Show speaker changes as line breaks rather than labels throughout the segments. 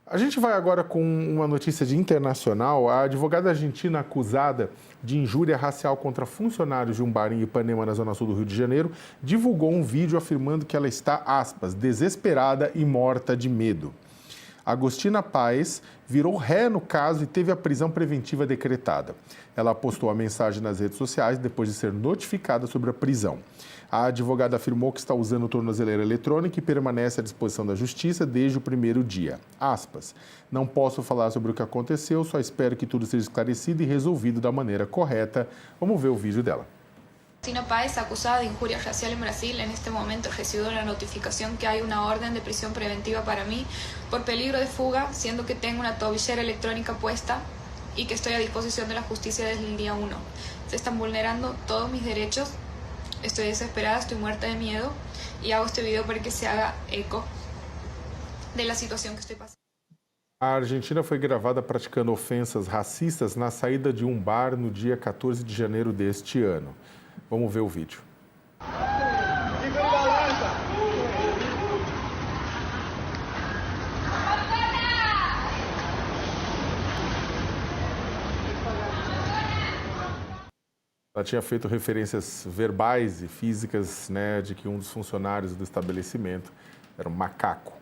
A gente vai agora com uma notícia de internacional. A advogada argentina acusada de injúria racial contra funcionários de um bar em Ipanema, na zona sul do Rio de Janeiro, divulgou um vídeo afirmando que ela está, aspas, desesperada e morta de medo. Agostina Paes virou ré no caso e teve a prisão preventiva decretada. Ela postou a mensagem nas redes sociais depois de ser notificada sobre a prisão. A advogada afirmou que está usando tornozeleira eletrônica e permanece à disposição da justiça desde o primeiro dia. Aspas, não posso falar sobre o que aconteceu, só espero que tudo seja esclarecido e resolvido da maneira correta. Vamos ver o vídeo dela.
Agostina Páez, acusada de injuria racial en Brasil, en este momento recibió una notificación que hay una orden de prisión preventiva para mí por peligro de fuga, siendo que tengo una tobillera electrónica puesta y que estoy a disposición de la justicia desde el día 1. Se están vulnerando todos mis derechos, estoy desesperada, estoy muerta de miedo y hago este video para que se haga eco de la situación que estoy pasando.
A Argentina foi gravada praticando ofensas racistas na saída de um bar no dia 14 de janeiro deste ano. Vamos ver o vídeo. Ela tinha feito referências verbais e físicas, né, de que um dos funcionários do estabelecimento era um macaco.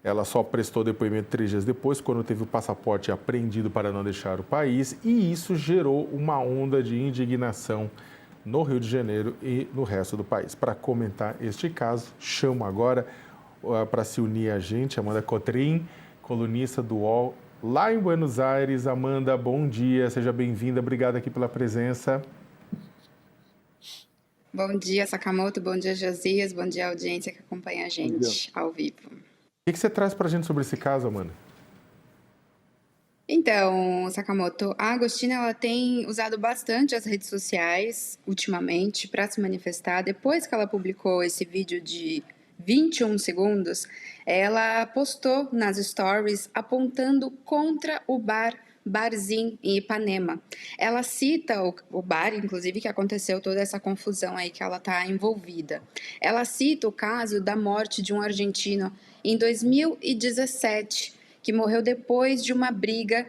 Ela só prestou depoimento 3 dias depois, quando teve o passaporte apreendido para não deixar o país, e isso gerou uma onda de indignação no Rio de Janeiro e no resto do país. Para comentar este caso, chamo agora para se unir a gente, Amanda Cotrim, colunista do UOL, lá em Buenos Aires. Amanda, bom dia, seja bem-vinda, obrigada aqui pela presença.
Bom dia, Sakamoto, bom dia, Josias, bom dia, audiência que acompanha a gente ao vivo.
O que você traz para a gente sobre esse caso, Amanda?
Então, Sakamoto, a Agostina ela tem usado bastante as redes sociais ultimamente para se manifestar. Depois que ela publicou esse vídeo de 21 segundos, ela postou nas stories apontando contra o Barzinho em Ipanema. Ela cita o bar, inclusive, que aconteceu toda essa confusão aí que ela está envolvida. Ela cita o caso da morte de um argentino em 2017, que morreu depois de uma briga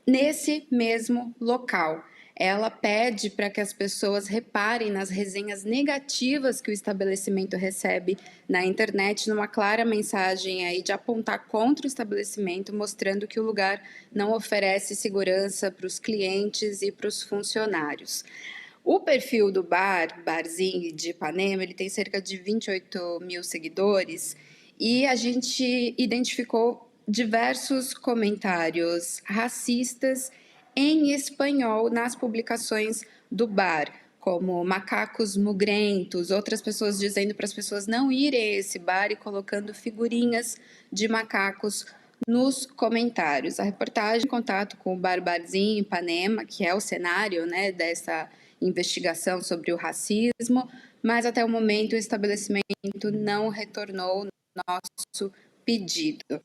nesse mesmo local. Ela pede para que as pessoas reparem nas resenhas negativas que o estabelecimento recebe na internet, numa clara mensagem aí de apontar contra o estabelecimento, mostrando que o lugar não oferece segurança para os clientes e para os funcionários. O perfil do Barzinho de Ipanema, ele tem cerca de 28 mil seguidores e a gente identificou diversos comentários racistas em espanhol nas publicações do bar, como macacos mugrentos, outras pessoas dizendo para as pessoas não irem a esse bar e colocando figurinhas de macacos nos comentários. A reportagem em contato com o Barzinho em Ipanema, que é o cenário, né, dessa investigação sobre o racismo, mas até o momento o estabelecimento não retornou o nosso pedido.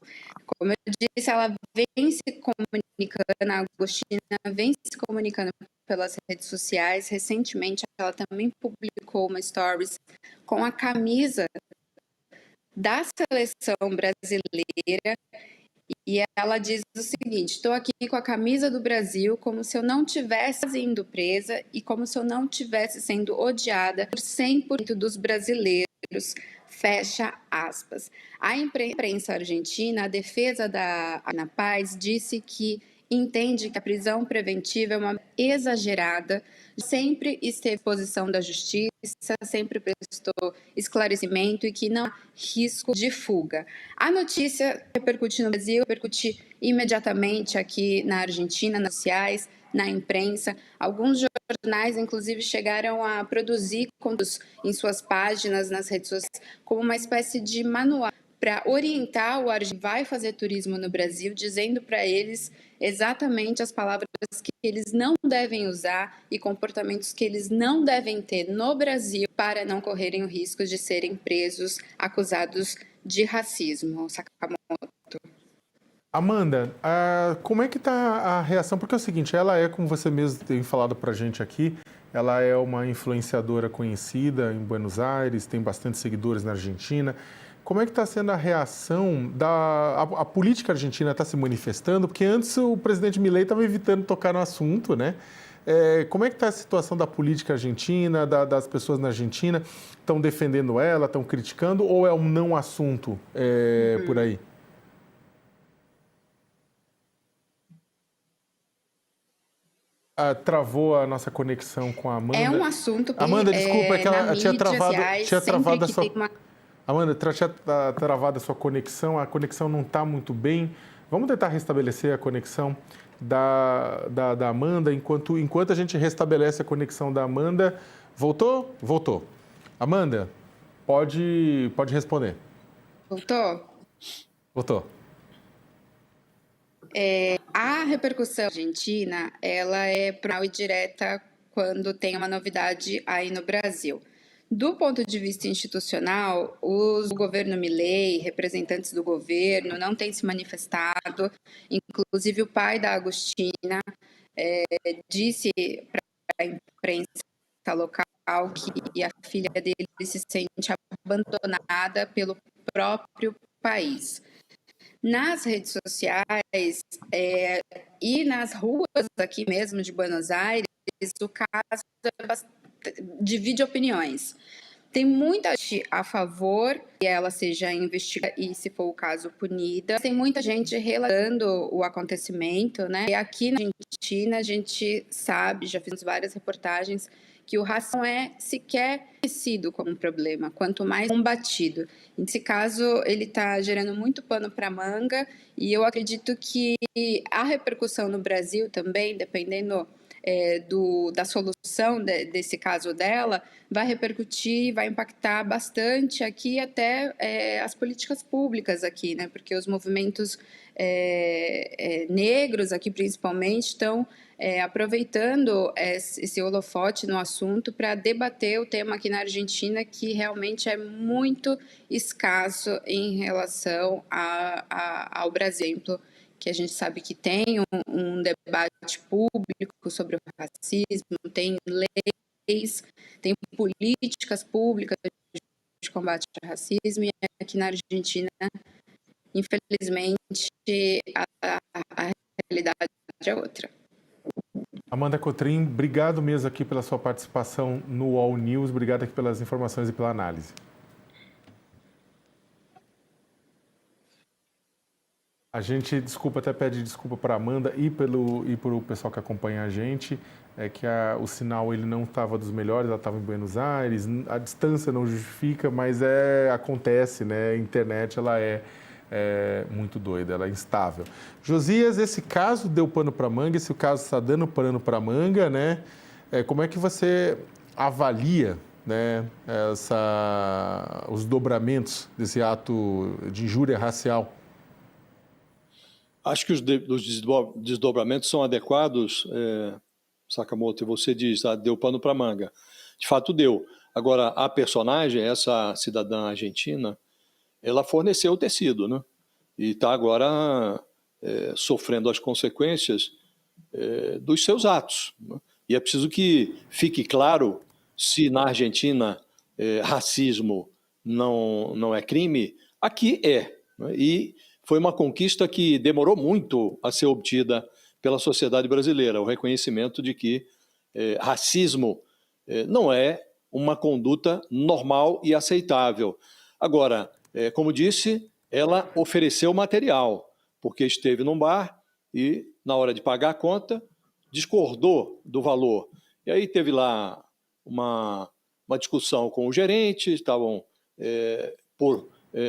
Como eu disse, ela vem se comunicando, a Agostina vem se comunicando pelas redes sociais. Recentemente, ela também publicou uma stories com a camisa da seleção brasileira e ela diz o seguinte: estou aqui com a camisa do Brasil como se eu não tivesse sendo presa e como se eu não tivesse sendo odiada por 100% dos brasileiros. Fecha aspas. A imprensa argentina, a defesa da Ana Paz, disse que entende que a prisão preventiva é uma exagerada, sempre esteve à posição da justiça, sempre prestou esclarecimento e que não há risco de fuga. A notícia repercutiu no Brasil, repercutiu imediatamente aqui na Argentina, nas sociais, na imprensa. Alguns jornais, inclusive, chegaram a produzir contos em suas páginas, nas redes sociais, como uma espécie de manual para orientar o argentino que vai fazer turismo no Brasil, dizendo para eles exatamente as palavras que eles não devem usar e comportamentos que eles não devem ter no Brasil para não correrem o risco de serem presos, acusados de racismo. Sakamoto.
Amanda, como é que está a reação? Porque é o seguinte, ela é, como você mesmo tem falado para a gente aqui, ela é uma influenciadora conhecida em Buenos Aires, tem bastante seguidores na Argentina. Como é que está sendo a reação a política argentina está se manifestando? Porque antes o presidente Milei estava evitando tocar no assunto, né? Como é que está a situação da política argentina, das pessoas na Argentina? Estão defendendo ela, estão criticando, ou é um não assunto por aí? Travou a nossa conexão com a Amanda.
É um assunto que,
Amanda, desculpa, é que ela tinha travado a sua...
uma...
Amanda, tinha travado a sua conexão, a conexão não está muito bem. Vamos tentar restabelecer a conexão da Amanda, enquanto a gente restabelece a conexão da Amanda. Voltou? Voltou. Amanda, pode responder.
Voltou?
Voltou.
A repercussão argentina, ela é plural e direta quando tem uma novidade aí no Brasil. Do ponto de vista institucional, o governo Milei, representantes do governo, não têm se manifestado. Inclusive, o pai da Agostina disse para a imprensa local que a filha dele se sente abandonada pelo próprio país. Nas redes sociais e nas ruas aqui mesmo de Buenos Aires, o caso divide opiniões. Tem muita gente a favor que ela seja investigada e, se for o caso, punida. Tem muita gente relatando o acontecimento, né? E aqui na Argentina, a gente sabe, já fizemos várias reportagens, que o racismo não é sequer conhecido como um problema, quanto mais combatido. Nesse caso, ele está gerando muito pano para manga, e eu acredito que a repercussão no Brasil também, dependendo da solução desse caso dela, vai repercutir, vai impactar bastante aqui até as políticas públicas aqui, né? Porque os movimentos negros aqui principalmente estão aproveitando esse holofote no assunto para debater o tema aqui na Argentina, que realmente é muito escasso em relação ao Brasil, que a gente sabe que tem um debate público sobre o racismo, tem leis, tem políticas públicas de combate ao racismo, e aqui na Argentina, infelizmente, a realidade é outra.
Amanda Cotrim, obrigado mesmo aqui pela sua participação no All News, obrigado aqui pelas informações e pela análise. A gente, até pede desculpa para a Amanda e para o pessoal que acompanha a gente, que o sinal ele não estava dos melhores, ela estava em Buenos Aires, a distância não justifica, mas acontece, né? A internet ela é muito doida, ela é instável. Josias, esse caso deu pano para manga, esse caso está dando pano para manga, né? Como é que você avalia, né, os dobramentos desse ato de injúria racial?
Acho que os desdobramentos são adequados, Sakamoto, você diz, deu pano para manga. De fato deu. Agora, a personagem, essa cidadã argentina, ela forneceu o tecido, né? E está agora sofrendo as consequências dos seus atos, né? E é preciso que fique claro se na Argentina racismo não é crime, aqui é, né? E foi uma conquista que demorou muito a ser obtida pela sociedade brasileira, o reconhecimento de que racismo não é uma conduta normal e aceitável. Agora, como disse, ela ofereceu material, porque esteve num bar e, na hora de pagar a conta, discordou do valor. E aí teve lá uma discussão com o gerente, estavam,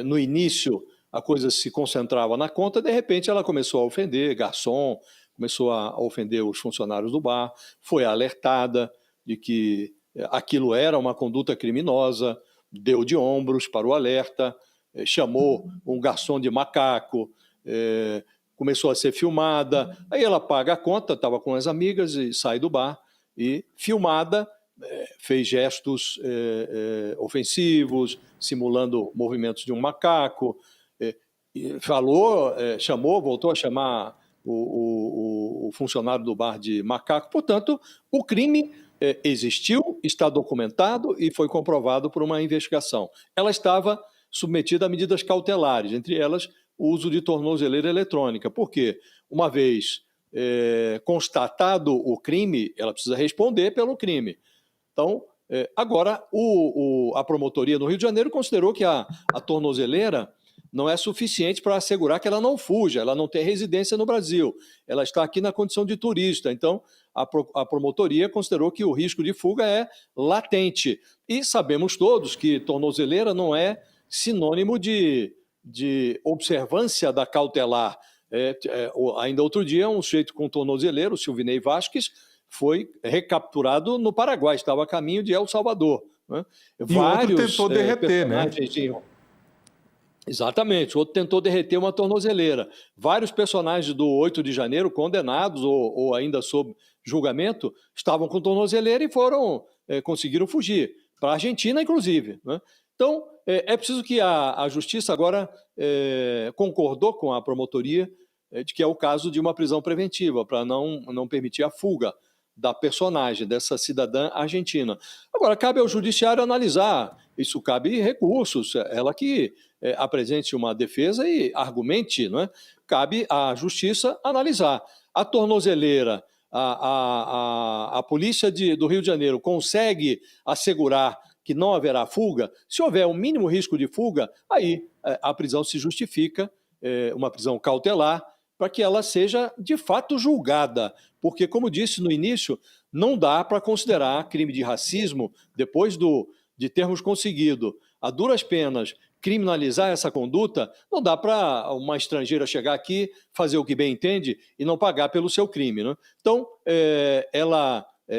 no início, a coisa se concentrava na conta, de repente ela começou a ofender garçom, começou a ofender os funcionários do bar, foi alertada de que aquilo era uma conduta criminosa, deu de ombros para o alerta, chamou um garçom de macaco, começou a ser filmada, aí ela paga a conta, estava com as amigas e sai do bar, e filmada, fez gestos ofensivos, simulando movimentos de um macaco, chamou, voltou a chamar o funcionário do bar de macaco. Portanto, o crime existiu, está documentado e foi comprovado por uma investigação. Ela estava submetida a medidas cautelares, entre elas o uso de tornozeleira eletrônica. Por quê? Uma vez constatado o crime, ela precisa responder pelo crime. Então, agora, a promotoria no Rio de Janeiro considerou que a tornozeleira não é suficiente para assegurar que ela não fuja, ela não tem residência no Brasil, ela está aqui na condição de turista. Então, a promotoria considerou que o risco de fuga é latente. E sabemos todos que tornozeleira não é sinônimo de observância da cautelar. Ainda outro dia, um sujeito com tornozeleiro, o Silvinei Vasquez, foi recapturado no Paraguai, estava a caminho de El Salvador. Né?
E outro tentou derreter, né?
Exatamente, o outro tentou derreter uma tornozeleira. Vários personagens do 8 de janeiro, condenados ou ainda sob julgamento, estavam com tornozeleira e conseguiram fugir, para a Argentina, inclusive. Né? Então, é preciso que a Justiça agora concordou com a promotoria de que é o caso de uma prisão preventiva, para não permitir a fuga da personagem, dessa cidadã argentina. Agora, cabe ao judiciário analisar, isso cabe recursos, ela que apresente uma defesa e argumente, não é? Cabe à justiça analisar. A tornozeleira, a polícia do Rio de Janeiro consegue assegurar que não haverá fuga? Se houver um mínimo risco de fuga, aí a prisão se justifica, uma prisão cautelar, para que ela seja de fato julgada. Porque, como disse no início, não dá para considerar crime de racismo, depois de termos conseguido, a duras penas, criminalizar essa conduta, não dá para uma estrangeira chegar aqui, fazer o que bem entende e não pagar pelo seu crime. Né? Então,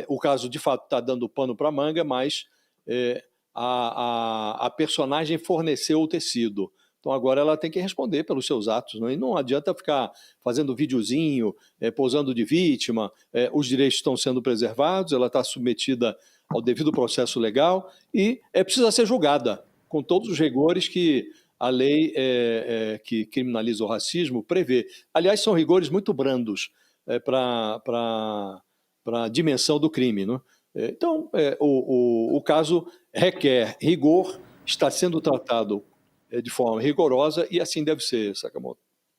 o caso de fato está dando pano para manga, mas a personagem forneceu o tecido. Então, agora ela tem que responder pelos seus atos. Né? E não adianta ficar fazendo videozinho, posando de vítima. Os direitos estão sendo preservados, ela está submetida ao devido processo legal e precisa ser julgada com todos os rigores que a lei que criminaliza o racismo prevê. Aliás, são rigores muito brandos para a dimensão do crime. Né? Então, o caso requer rigor, está sendo tratado de forma rigorosa e assim deve ser, Sakamoto.